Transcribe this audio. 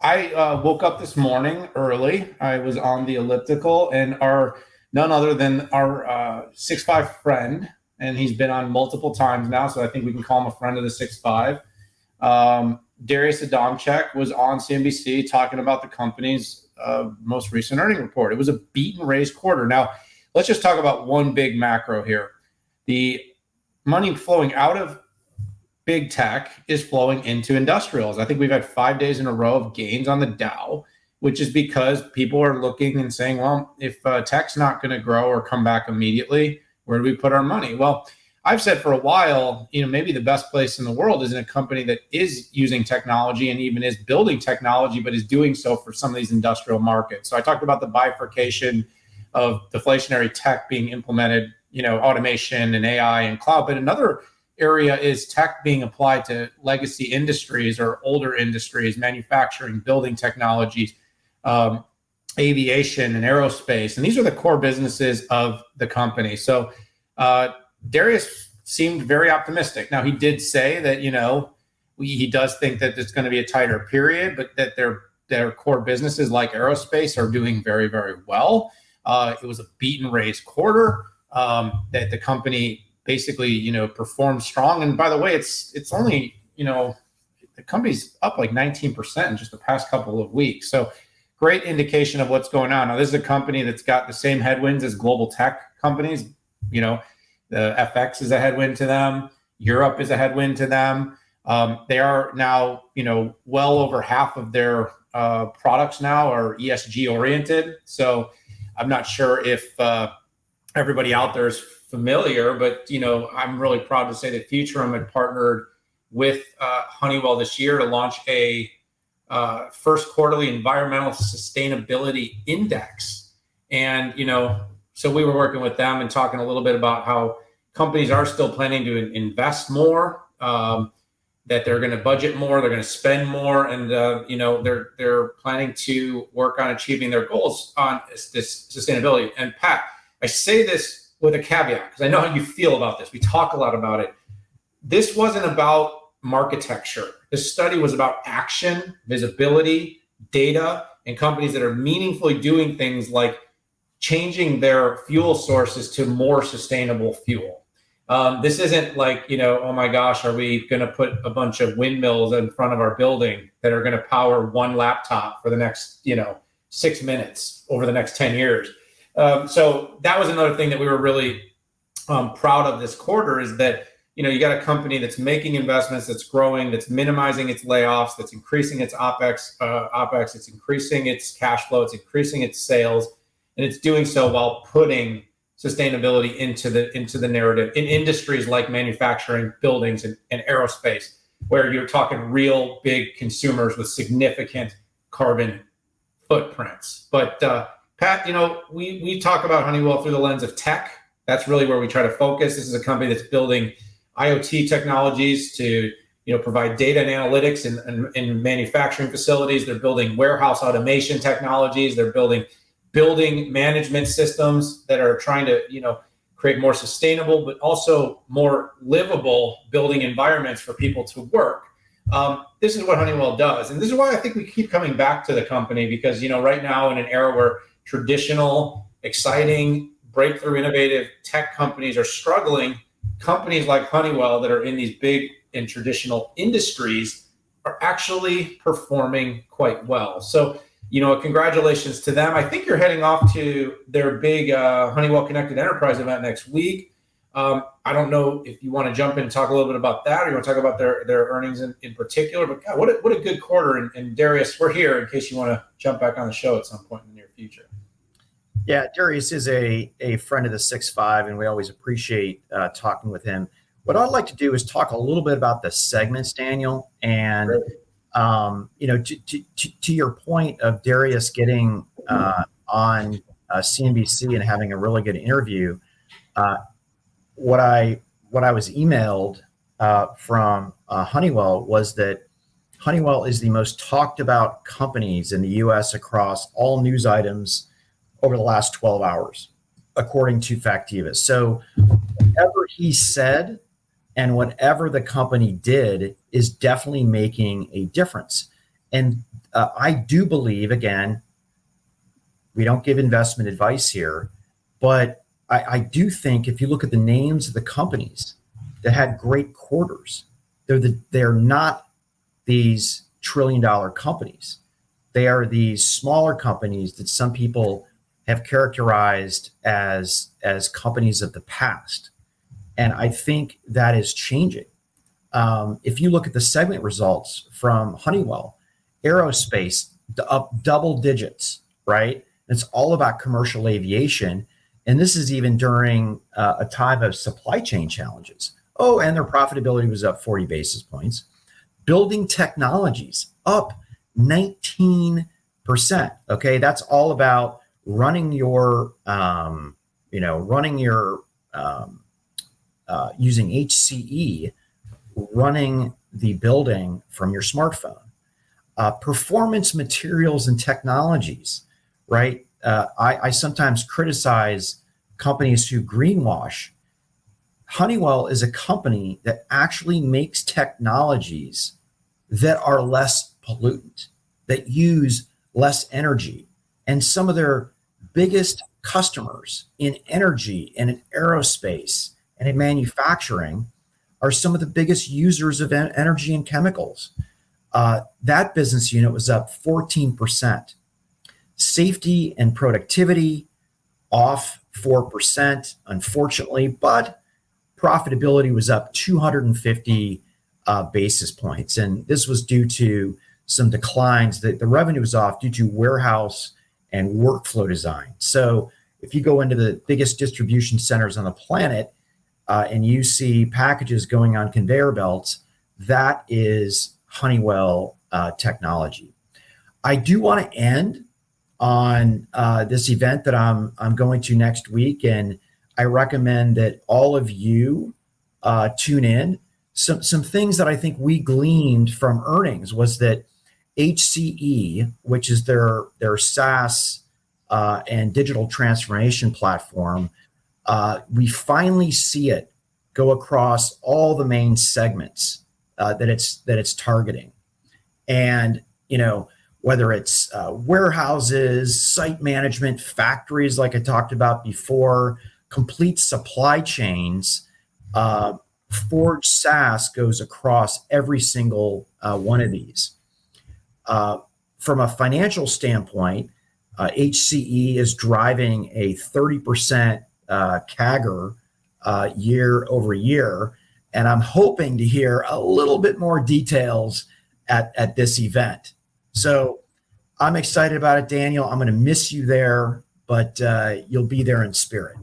I woke up this morning early. I was on the elliptical, and our none other than our 6'5" friend, and he's been on multiple times now, so I think we can call him a friend of the 6'5". Darius Adamczyk was on CNBC talking about the company's most recent earning report. It was a beat and raise quarter. Now, let's just talk about one big macro here. The money flowing out of big tech is flowing into industrials. I think we've had 5 days in a row of gains on the Dow, which is because people are looking and saying, well, if tech's not going to grow or come back immediately, where do we put our money? Well, I've said for a while, maybe the best place in the world is in a company that is using technology and even is building technology, but is doing so for some of these industrial markets. So I talked about the bifurcation of deflationary tech being implemented, automation and AI and cloud, but another area is tech being applied to legacy industries or older industries, manufacturing, building technologies, aviation and aerospace. And these are the core businesses of the company. So Darius seemed very optimistic. Now, he did say that, he does think that there's going to be a tighter period, but that their core businesses like aerospace are doing very, very well. It was a beat and raise quarter that the company basically, performed strong. And by the way, it's only, the company's up like 19% in just the past couple of weeks. So great indication of what's going on. Now, this is a company that's got the same headwinds as global tech companies. The FX is a headwind to them. Europe is a headwind to them. They are now, well over half of their products now are ESG oriented. So I'm not sure if everybody out there is familiar, but I'm really proud to say that Futurum had partnered with Honeywell this year to launch a first quarterly environmental sustainability index. And so we were working with them and talking a little bit about how companies are still planning to invest more, that they're going to budget more, they're going to spend more, and they're planning to work on achieving their goals on this sustainability. And Pat, I say this with a caveat, because I know how you feel about this. We talk a lot about it. This wasn't about marketecture. This study was about action, visibility, data, and companies that are meaningfully doing things like changing their fuel sources to more sustainable fuel. This isn't like, oh my gosh, are we going to put a bunch of windmills in front of our building that are going to power one laptop for the next, 6 minutes over the next 10 years? So that was another thing that we were really proud of this quarter, is that, you got a company that's making investments, that's growing, that's minimizing its layoffs, that's increasing its OpEx, it's increasing its cash flow, it's increasing its sales, and it's doing so while putting sustainability into the narrative in industries like manufacturing, buildings, and aerospace, where you're talking real big consumers with significant carbon footprints. But Pat, we talk about Honeywell through the lens of tech. That's really where we try to focus. This is a company that's building IoT technologies to, provide data and analytics in manufacturing facilities. They're building warehouse automation technologies. They're building management systems that are trying to, create more sustainable, but also more livable building environments for people to work. This is what Honeywell does. And this is why I think we keep coming back to the company, because, right now in an era where traditional, exciting, breakthrough, innovative tech companies are struggling, companies like Honeywell that are in these big and traditional industries are actually performing quite well. So, congratulations to them. I think you're heading off to their big Honeywell Connected Enterprise event next week. I don't know if you want to jump in and talk a little bit about that, or you want to talk about their earnings in particular. But God, what a good quarter. And Darius, we're here in case you want to jump back on the show at some point in the near future. Yeah, Darius is a friend of the 6'5", and we always appreciate talking with him. What I'd like to do is talk a little bit about the segments, Daniel. And, to your point of Darius getting on CNBC and having a really good interview, what I was emailed from Honeywell was that Honeywell is the most talked about companies in the U.S. across all news items over the last 12 hours, according to Factiva. So whatever he said and whatever the company did is definitely making a difference. And I do believe, again, we don't give investment advice here, but I do think if you look at the names of the companies that had great quarters, they're not these trillion-dollar companies. They are these smaller companies that some people have characterized as companies of the past. And I think that is changing. If you look at the segment results from Honeywell, aerospace up double digits, right? It's all about commercial aviation. And this is even during a time of supply chain challenges. Oh, and their profitability was up 40 basis points. Building technologies up 19%. Okay, that's all about running your, using HCE, running the building from your smartphone. Performance materials and technologies, right? I sometimes criticize companies who greenwash. Honeywell is a company that actually makes technologies that are less pollutant, that use less energy. And some of their biggest customers in energy and in aerospace and in manufacturing are some of the biggest users of energy and chemicals. That business unit was up 14%. Safety and productivity off 4%, unfortunately, but profitability was up 250 basis points. And this was due to some declines. The revenue was off due to warehouse and workflow design. So if you go into the biggest distribution centers on the planet and you see packages going on conveyor belts, that is Honeywell technology. I do want to end on this event that I'm going to next week, and I recommend that all of you tune in. Some things that I think we gleaned from earnings was that HCE, which is their SaaS and digital transformation platform, we finally see it go across all the main segments that it's targeting, and whether it's warehouses, site management, factories, like I talked about before, complete supply chains. Forge SaaS goes across every single one of these. From a financial standpoint, HCE is driving a 30% CAGR year over year, and I'm hoping to hear a little bit more details at this event. So I'm excited about it, Daniel. I'm going to miss you there, but you'll be there in spirit.